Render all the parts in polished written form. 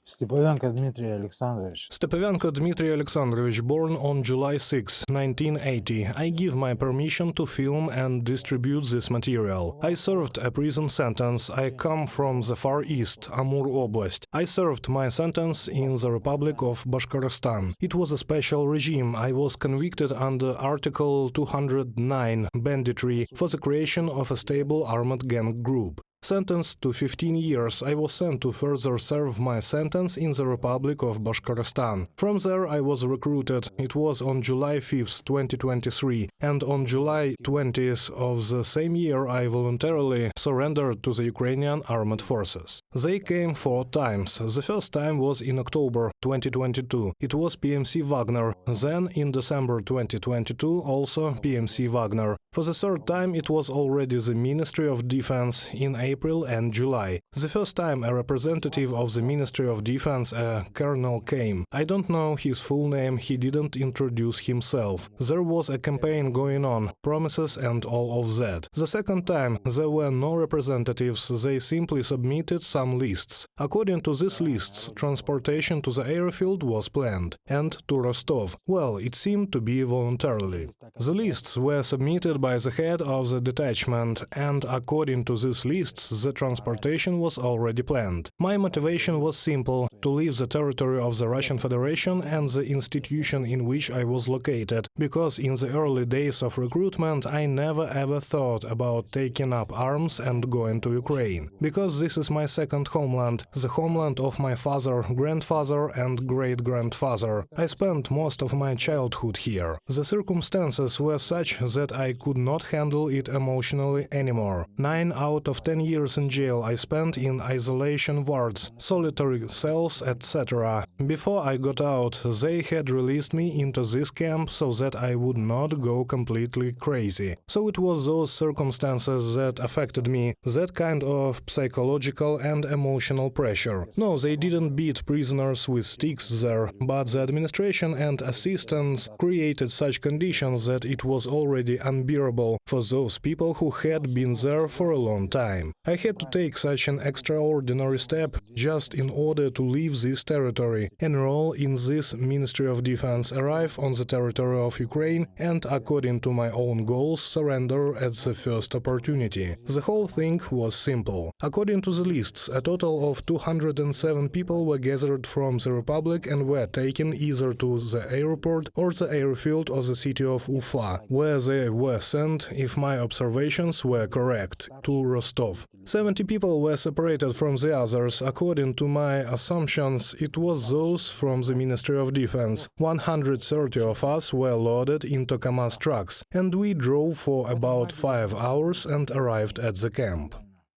Stepovyanko Dmitry Alexandrovich. Stepovyanko Dmitry Alexandrovich, born on July 6, 1980. I give my permission to film and distribute this material. I served a prison sentence. I come from the Far East, Amur Oblast. I served my sentence in the Republic of Bashkortostan. It was a special regime. I was convicted under Article 209, banditry, for the creation of a stable armed gang group. Sentenced to 15 years, I was sent to further serve my sentence in the Republic of Bashkortostan. From there I was recruited. It was on July 5, 2023, and on July 20th of the same year I voluntarily surrendered to the Ukrainian armed forces. They came 4 times. The first time was in October 2022. It was PMC Wagner. Then in December 2022 also PMC Wagner. For the third time it was already the Ministry of Defense in April and July. The first time a representative of the Ministry of Defense, a colonel, came. I don't know his full name, he didn't introduce himself. There was a campaign going on, promises and all of that. The second time there were no representatives, they simply submitted some lists. According to these lists, transportation to the airfield was planned. And to Rostov. Well, it seemed to be voluntarily. The lists were submitted by the head of the detachment, and according to these lists, the transportation was already planned. My motivation was simple: to leave the territory of the Russian Federation and the institution in which I was located, because in the early days of recruitment I never ever thought about taking up arms and going to Ukraine. Because this is my second homeland, the homeland of my father, grandfather and great-grandfather. I spent most of my childhood here. The circumstances were such that I could not handle it emotionally anymore. 9 out of 10 years in jail I spent in isolation wards, solitary cells, etc. Before I got out, they had released me into this camp so that I would not go completely crazy. So it was those circumstances that affected me, that kind of psychological and emotional pressure. No, they didn't beat prisoners with sticks there, but the administration and assistants created such conditions that it was already unbearable for those people who had been there for a long time. I had to take such an extraordinary step just in order to leave this territory, enroll in this Ministry of Defense, arrive on the territory of Ukraine and, according to my own goals, surrender at the first opportunity. The whole thing was simple. According to the lists, a total of 207 people were gathered from the Republic and were taken either to the airport or the airfield of the city of Ufa, where they were sent, if my observations were correct, to Rostov. 70 people were separated from the others. According to my assumptions, it was those from the Ministry of Defense. 130 of us were loaded into KAMAZ trucks, and we drove for about 5 hours and arrived at the camp.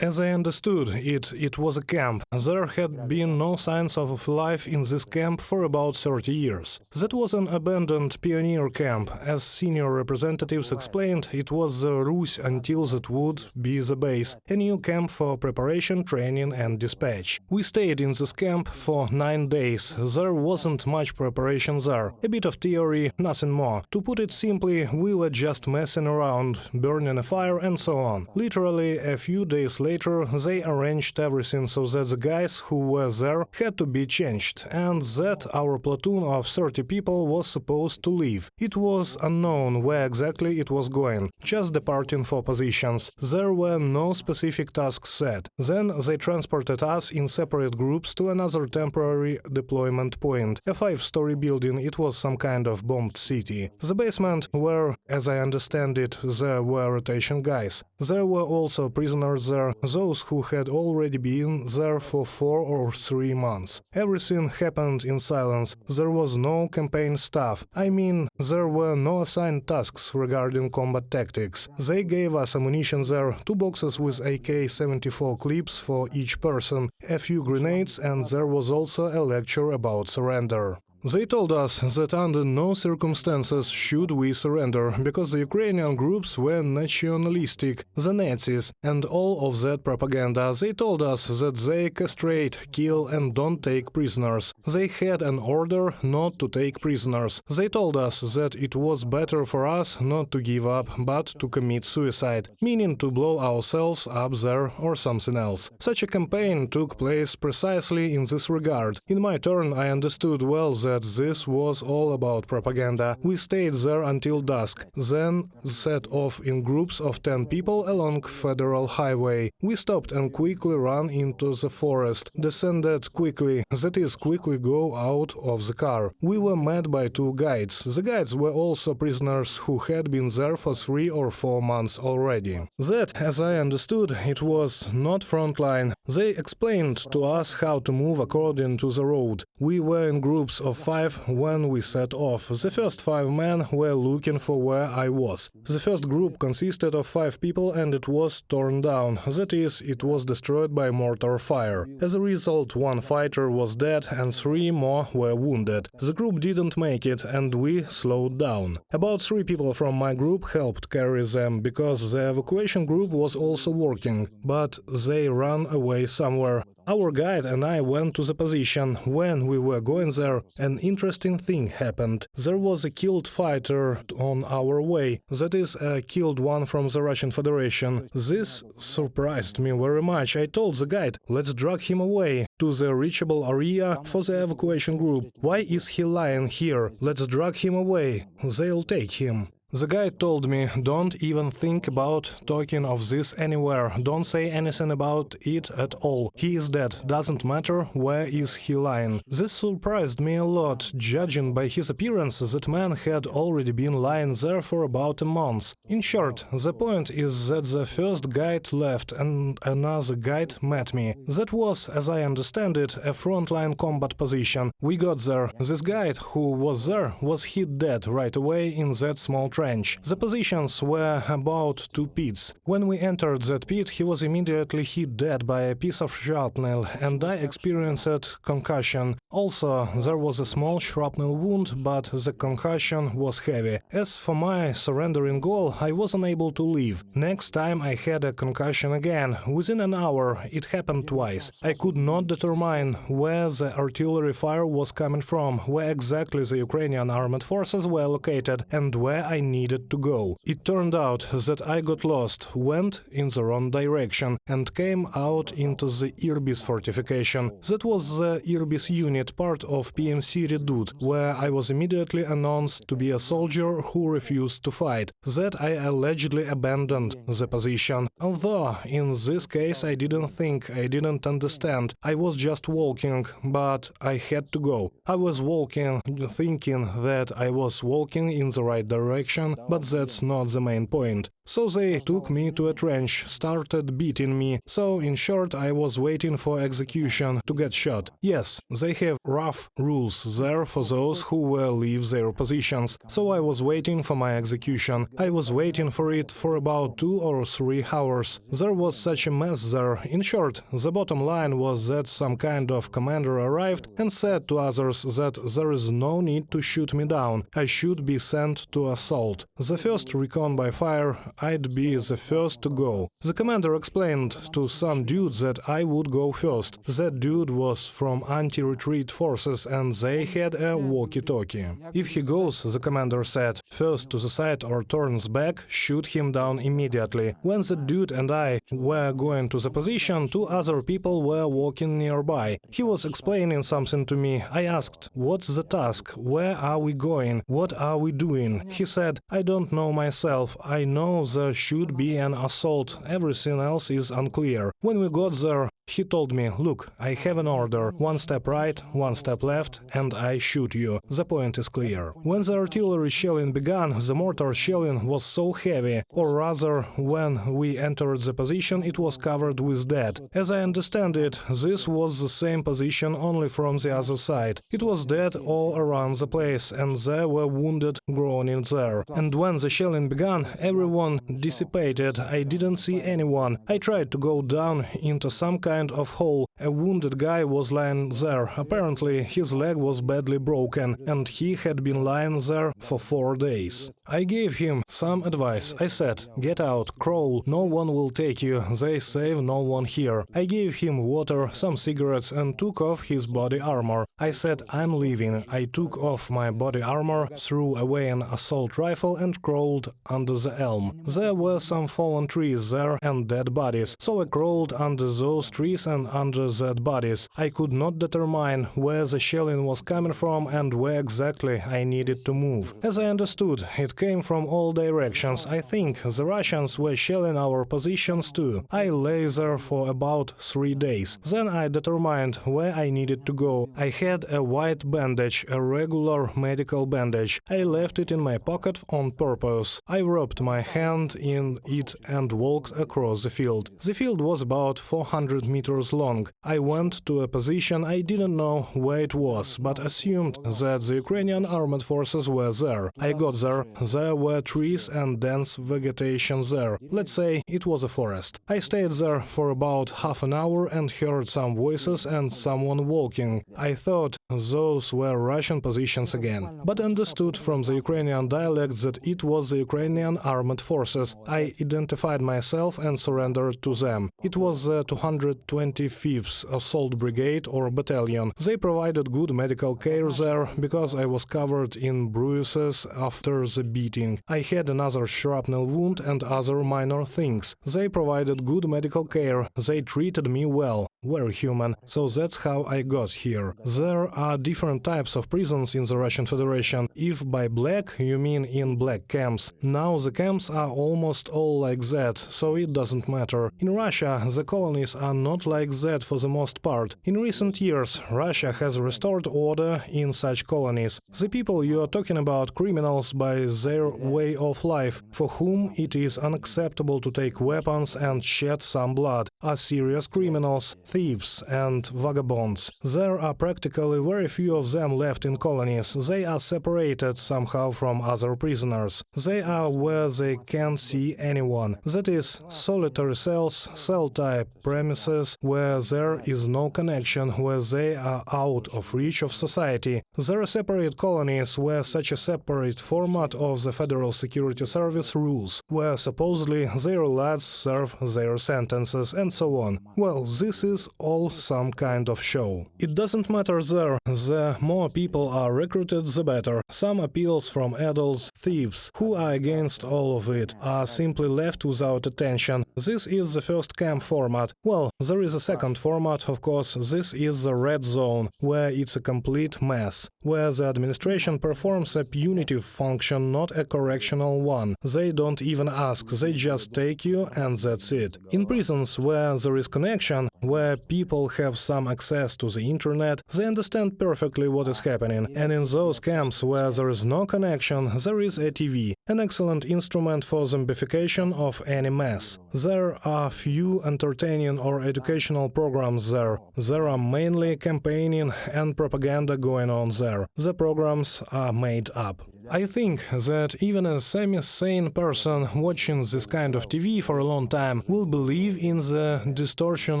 As I understood it was a camp. There had been no signs of life in this camp for about 30 years. That was an abandoned pioneer camp. As senior representatives explained, it was the Rus until that would be the base, a new camp for preparation, training and dispatch. We stayed in this camp for 9 days. There wasn't much preparation there, a bit of theory, nothing more. To put it simply, we were just messing around, burning a fire and so on. Literally, a few days later, they arranged everything so that the guys who were there had to be changed, and that our platoon of 30 people was supposed to leave. It was unknown where exactly it was going, just departing for positions. There were no specific tasks set. Then they transported us in separate groups to another temporary deployment point, a 5-story building. It was some kind of bombed city. The basement where, as I understand it, there were rotation guys. There were also prisoners there, those who had already been there for 4 or 3 months. Everything happened in silence. There was no campaign staff. I mean, there were no assigned tasks regarding combat tactics. They gave us ammunition there, 2 boxes with AK-74 clips for each person, a few grenades, and there was also a lecture about surrender. They told us that under no circumstances should we surrender, because the Ukrainian groups were nationalistic, the Nazis, and all of that propaganda. They told us that they castrate, kill and don't take prisoners. They had an order not to take prisoners. They told us that it was better for us not to give up, but to commit suicide, meaning to blow ourselves up there or something else. Such a campaign took place precisely in this regard. In my turn, I understood well that this was all about propaganda. We stayed there until dusk, then set off in groups of 10 people along Federal Highway. We stopped and quickly ran into the forest, descended quickly, that is, quickly go out of the car. We were met by 2 guides. The guides were also prisoners who had been there for 3 or 4 months already. That, as I understood, it was not frontline. They explained to us how to move according to the road. We were in groups of 5 when we set off. The first 5 men were looking for where I was. The first group consisted of 5 people and it was torn down, that is, it was destroyed by mortar fire. As a result, 1 fighter was dead and 3 more were wounded. The group didn't make it and we slowed down. About 3 people from my group helped carry them, because the evacuation group was also working, but they ran away somewhere. Our guide and I went to the position. When we were going there, an interesting thing happened. There was a killed fighter on our way, that is, a killed one from the Russian Federation. This surprised me very much. I told the guide, let's drag him away to the reachable area for the evacuation group. Why is he lying here? Let's drag him away. They'll take him. The guide told me, don't even think about talking of this anywhere, don't say anything about it at all. He is dead, doesn't matter where is he lying. This surprised me a lot, judging by his appearance that man had already been lying there for about a month. In short, the point is that the first guide left and another guide met me. That was, as I understand it, a frontline combat position. We got there. This guide who was there was hit dead right away in that small trench. The positions were about 2 pits. When we entered that pit, he was immediately hit dead by a piece of shrapnel, and I experienced concussion. Also, there was a small shrapnel wound, but the concussion was heavy. As for my surrendering goal, I wasn't able to leave. Next time I had a concussion again. Within an hour, it happened twice. I could not determine where the artillery fire was coming from, where exactly the Ukrainian armed forces were located, and where I needed to go. It turned out that I got lost, went in the wrong direction, and came out into the Irbis fortification. That was the Irbis unit, part of PMC Redut, where I was immediately announced to be a soldier who refused to fight. That I allegedly abandoned the position. Although, in this case, I didn't think, I didn't understand. I was just walking, but I had to go. I was walking, thinking that I was walking in the right direction, but that's not the main point. So they took me to a trench, started beating me, so in short I was waiting for execution, to get shot. Yes, they have rough rules there for those who will leave their positions, so I was waiting for my execution. I was waiting for it for about 2 or 3 hours. There was such a mess there. In short, the bottom line was that some kind of commander arrived and said to others that there is no need to shoot me down, I should be sent to assault. The first recon by fire, I'd be the first to go. The commander explained to some dude that I would go first. That dude was from anti-retreat forces and they had a walkie-talkie. If he goes, the commander said, first to the side or turns back, shoot him down immediately. When the dude and I were going to the position, 2 other people were walking nearby. He was explaining something to me. I asked, what's the task? Where are we going? What are we doing? He said, I don't know myself. I know there should be an assault. Everything else is unclear. When we got there, he told me, look, I have an order. 1 step right, 1 step left, and I shoot you. The point is clear. When the artillery shelling began, the mortar shelling was so heavy, or rather, when we entered the position, it was covered with dead. As I understand it, this was the same position only from the other side. It was dead all around the place, and there were wounded groaning there. And when the shelling began, everyone soon dissipated. I didn't see anyone. I tried to go down into some kind of hole. A wounded guy was lying there. Apparently, his leg was badly broken, and he had been lying there for 4 days. I gave him some advice. I said, "Get out, crawl, no one will take you, they save no one here." I gave him water, some cigarettes, and took off his body armor. I said, "I'm leaving." I took off my body armor, threw away an assault rifle and crawled under the elm. There were some fallen trees there and dead bodies, so I crawled under those trees and under dead bodies. I could not determine where the shelling was coming from and where exactly I needed to move. As I understood, it came from all directions. I think the Russians were shelling our positions too. I lay there for about 3 days. Then I determined where I needed to go. I had a white bandage, a regular medical bandage. I left it in my pocket on purpose. I wrapped my hand in it and walked across the field. The field was about 400 meters long. I went to a position I didn't know where it was, but assumed that the Ukrainian armed forces were there. I got there. There were trees and dense vegetation there. Let's say it was a forest. I stayed there for about half an hour and heard some voices and someone walking. I thought those were Russian positions again, but understood from the Ukrainian dialect that it was the Ukrainian armed forces. I identified myself and surrendered to them. It was the 225th Assault Brigade or Battalion. They provided good medical care there because I was covered in bruises after the beating. I had another shrapnel wound and other minor things. They provided good medical care. They treated me well. Very human. So that's how I got here. There are different types of prisons in the Russian Federation. If by black you mean in black camps, now the camps are almost all like that, so it doesn't matter. In Russia, the colonies are not like that for the most part. In recent years, Russia has restored order in such colonies. The people you are talking about, criminals by their way of life, for whom it is unacceptable to take weapons and shed some blood, are serious criminals, thieves and vagabonds. There are practically very few of them left in colonies. They are separated somehow from other prisoners. They are where they can't see anyone. That is, solitary cells, cell-type premises where there is no connection, where they are out of reach of society. There are separate colonies where such a separate format of the Federal Security Service rules, where supposedly their lads serve their sentences and so on. Well, this is all some kind of show. It doesn't matter there. The more people are recruited, the better. Some appeals from adults, thieves, who are against all of it, are simply left without attention. This is the first camp format. Well, there is a second format, of course. This is the red zone, where it's a complete mess, where the administration performs a punitive function, not a correctional one. They don't even ask, they just take you and that's it. In prisons where there is connection, where people have some access to the internet, they understand perfectly what is happening. And in those camps where there is no connection, there is a TV, an excellent instrument for zombification of any mess. There are few entertaining or educational programs there. There are mainly campaigning and propaganda going on there. The programs are made up. I think that even a semi-sane person watching this kind of TV for a long time will believe in the distortion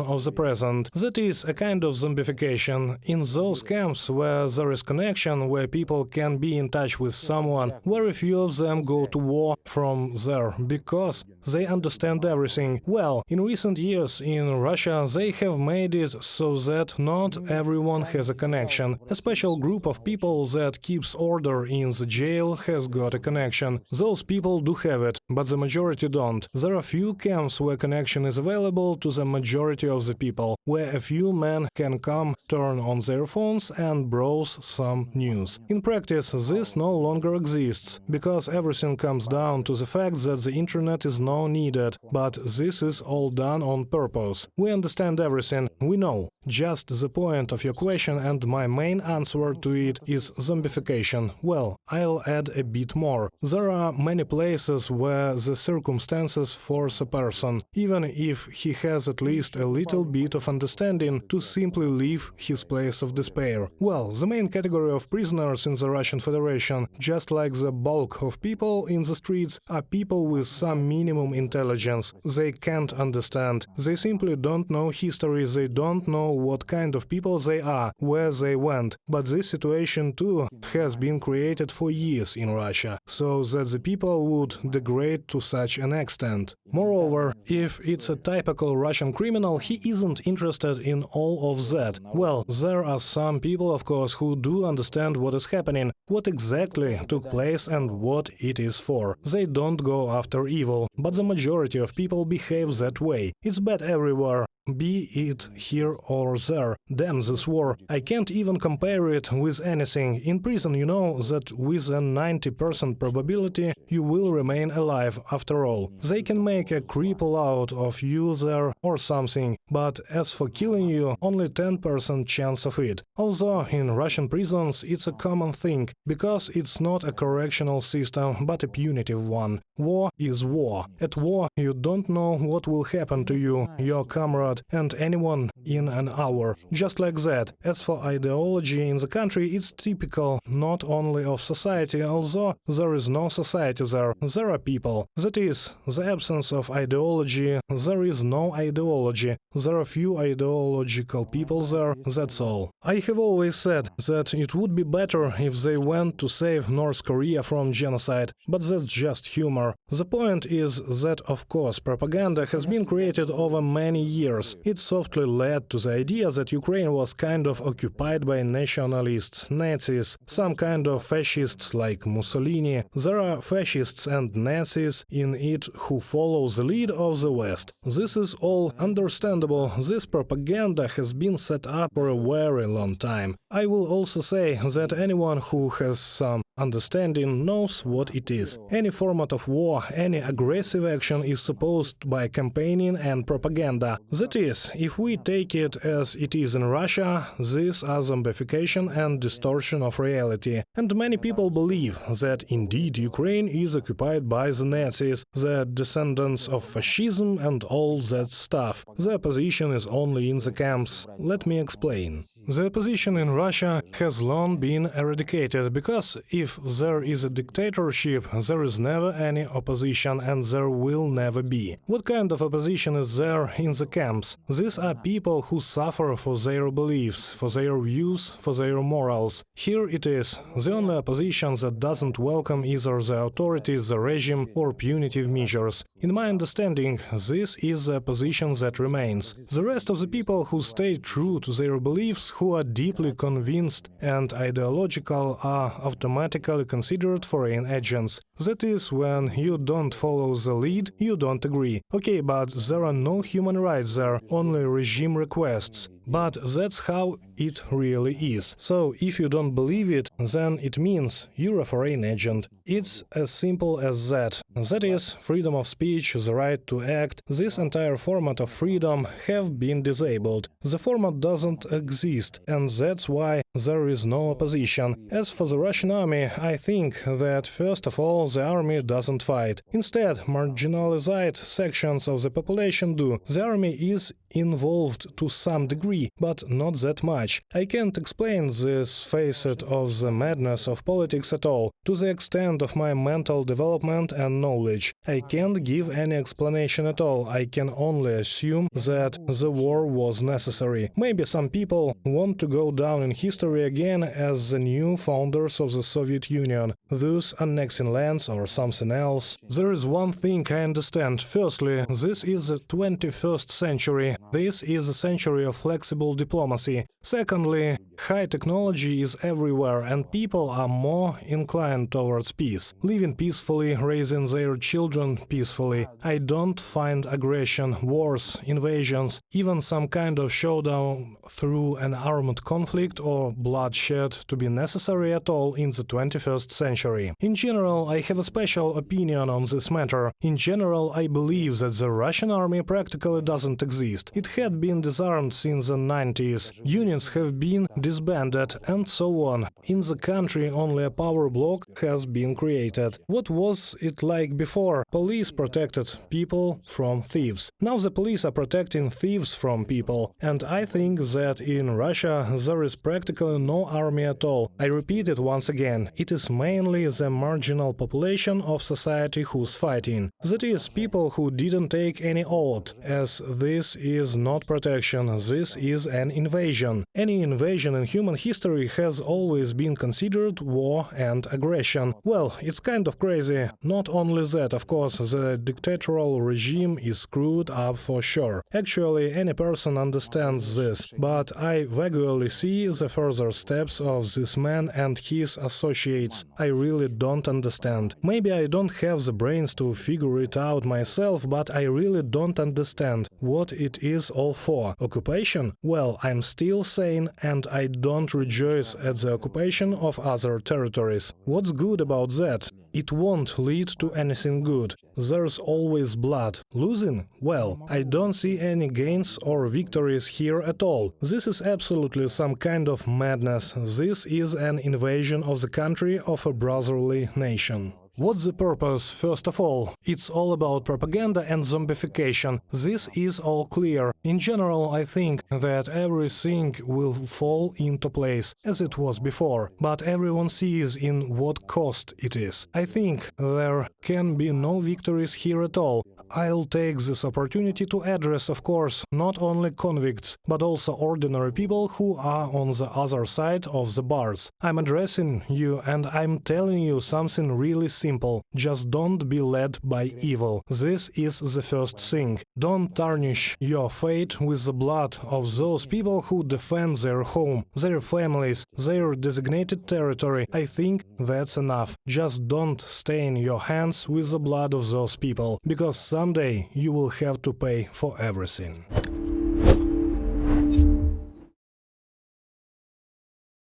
of the present. That is a kind of zombification. In those camps where there is connection, where people can be in touch with someone, very few of them go to war from there, because they understand everything. Well, in recent years in Russia they have made it so that not everyone has a connection. A special group of people that keeps order in the jail has got a connection. Those people do have it, but the majority don't. There are few camps where connection is available to the majority of the people, where a few men can come, turn on their phones and browse some news. In practice, this no longer exists, because everything comes down to the fact that the internet is now needed, but this is all done on purpose. We understand everything, we know. Just the point of your question and my main answer to it is zombification. Well, I'll will add a bit more. There are many places where the circumstances force a person, even if he has at least a little bit of understanding, to simply leave his place of despair. Well, the main category of prisoners in the Russian Federation, just like the bulk of people in the streets, are people with some minimum intelligence. They can't understand. They simply don't know history, they don't know what kind of people they are, where they went. But this situation too has been created for years in Russia, so that the people would degrade to such an extent. Moreover, if it's a typical Russian criminal, he isn't interested in all of that. Well, there are some people, of course, who do understand what is happening, what exactly took place and what it is for. They don't go after evil, but the majority of people behave that way. It's bad everywhere, be it here or there. Damn this war. I can't even compare it with anything. In prison you know that with a 90% probability you will remain alive after all. They can make a cripple out of you there or something, but as for killing you, only 10% chance of it. Although in Russian prisons it's a common thing, because it's not a correctional system, but a punitive one. War is war. At war you don't know what will happen to you, your comrade, and anyone in an hour. Just like that. As for ideology in the country, it's typical not only of society, although there is no society there. There are people. That is, the absence of ideology, there is no ideology. There are few ideological people there, that's all. I have always said that it would be better if they went to save North Korea from genocide, but that's just humor. The point is that, of course, propaganda has been created over many years. It softly led to the idea that Ukraine was kind of occupied by nationalists, Nazis, some kind of fascists like Mussolini. There are fascists and Nazis in it who follow the lead of the West. This is all understandable. This propaganda has been set up for a very long time. I will also say that anyone who has some understanding knows what it is. Any format of war, any aggressive action is supposed by campaigning and propaganda. That is, if we take it as it is in Russia, these are zombification and distortion of reality. And many people believe that indeed Ukraine is occupied by the Nazis, the descendants of fascism and all that stuff. The opposition is only in the camps. Let me explain. The opposition in Russia has long been eradicated, because if there is a dictatorship, there is never any opposition and there will never be. What kind of opposition is there in the camps? These are people who suffer for their beliefs, for their views, for their morals. Here it is. The only opposition that doesn't welcome either the authorities, the regime, or punitive measures. In my understanding, this is the opposition that remains. The rest of the people who stay true to their beliefs, who are deeply convinced and ideological, are automatically considered foreign agents. That is, when you don't follow the lead, you don't agree. Okay, but there are no human rights there, only regime requests. But that's how it really is. So, if you don't believe it, then it means you're a foreign agent. It's as simple as that. That is, freedom of speech, the right to act, this entire format of freedom have been disabled. The format doesn't exist, and that's why there is no opposition. As for the Russian army, I think that, first of all, the army doesn't fight. Instead, marginalized sections of the population do. The army is involved to some degree, but not that much. I can't explain this facet of the madness of politics at all. To the extent of my mental development and knowledge, I can't give any explanation at all. I can only assume that the war was necessary. Maybe some people want to go down in history again as the new founders of the Soviet Union, thus annexing lands or something else. There is one thing I understand. Firstly, this is the 21st century. This is a century of flexible diplomacy. Secondly, high technology is everywhere and people are more inclined towards peace, living peacefully, raising their children peacefully. I don't find aggression, wars, invasions, even some kind of showdown through an armed conflict or bloodshed to be necessary at all in the 21st century. In general, I have a special opinion on this matter. In general, I believe that the Russian army practically doesn't exist. It had been disarmed since the 90s. Unions have been disbanded, and so on. In the country only a power block has been created. What was it like before? Police protected people from thieves. Now the police are protecting thieves from people. And I think that in Russia there is practically no army at all. I repeat it once again. It is mainly the marginal population of society who's fighting. That is, people who didn't take any oath, as this is not protection, this is an invasion. Any invasion in human history has always been considered war and aggression. Well, it's kind of crazy. Not only that, of course, the dictatorial regime is screwed up for sure. Actually, any person understands this, but I vaguely see the further steps of this man and his associates. I really don't understand. Maybe I don't have the brains to figure it out myself, but I really don't understand what it is all for. Occupation? Well, I'm still sane and I don't rejoice at the occupation of other territories. What's good about that? It won't lead to anything good. There's always blood. Losing? Well, I don't see any gains or victories here at all. This is absolutely some kind of madness. This is an invasion of the country of a brotherly nation. What's the purpose, first of all? It's all about propaganda and zombification. This is all clear. In general, I think that everything will fall into place, as it was before, but everyone sees in what cost it is. I think there can be no victories here at all. I'll take this opportunity to address, of course, not only convicts, but also ordinary people who are on the other side of the bars. I'm addressing you and I'm telling you something really simple. Just don't be led by evil. This is the first thing. Don't tarnish your fate with the blood of those people who defend their home, their families, their designated territory. I think that's enough. Just don't stain your hands with the blood of those people, because someday you will have to pay for everything.